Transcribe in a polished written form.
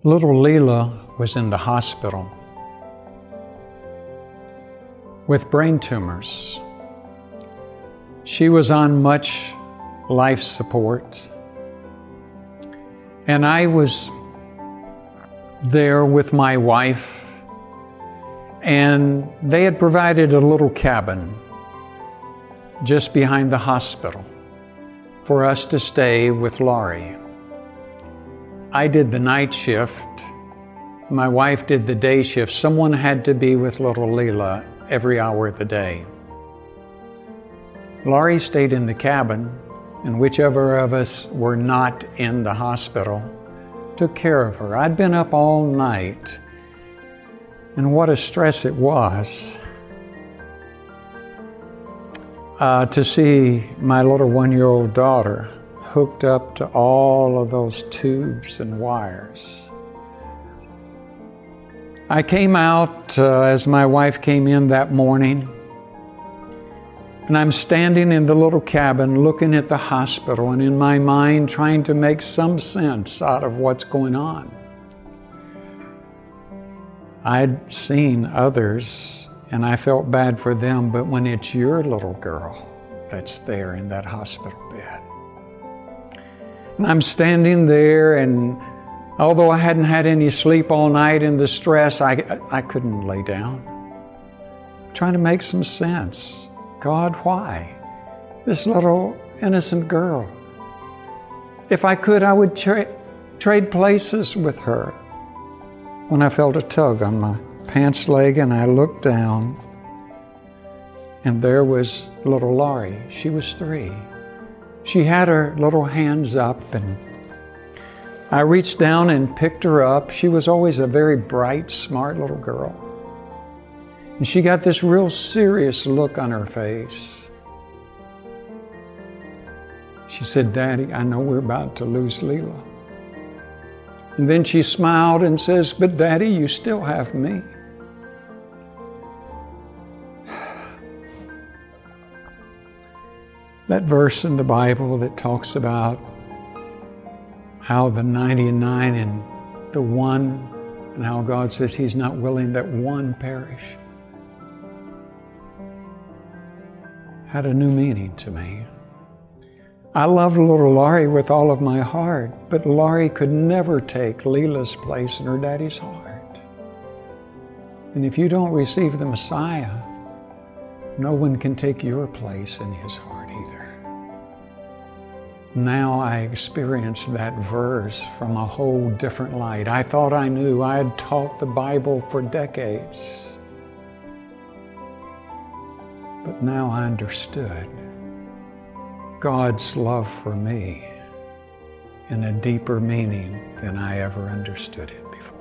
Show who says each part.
Speaker 1: Little Leela was in the hospital with brain tumors. She was on much life support, and I was there with my wife, and they had provided a little cabin just behind the hospital for us to stay with Laurie. I did the night shift. My wife did the day shift. Someone had to be with little Leela every hour of the day. Laurie stayed in the cabin, and whichever of us were not in the hospital took care of her. I'd been up all night, and what a stress it was to see my little 1-year-old daughter hooked up to all of those tubes and wires. I came out as my wife came in that morning, and I'm standing in the little cabin looking at the hospital, and in my mind trying to make some sense out of what's going on. I'd seen others and I felt bad for them, but when it's your little girl that's there in that hospital bed, and I'm standing there, and although I hadn't had any sleep all night in the stress, I couldn't lay down. Trying to make some sense. God, why? This little innocent girl. If I could, I would trade places with her. When I felt a tug on my pants leg, and I looked down, and there was little Laurie. She was 3. She had her little hands up, and I reached down and picked her up. She was always a very bright, smart little girl. And she got this real serious look on her face. She said, "Daddy, I know we're about to lose Leela." And then she smiled and says, "But Daddy, you still have me." That verse in the Bible that talks about how the 99 and the 1, and how God says He's not willing that one perish, had a new meaning to me. I loved little Laurie with all of my heart, but Laurie could never take Leela's place in her daddy's heart. And if you don't receive the Messiah, no one can take your place in His heart either. Now I experienced that verse from a whole different light. I thought I knew. I had taught the Bible for decades. But now I understood God's love for me in a deeper meaning than I ever understood it before.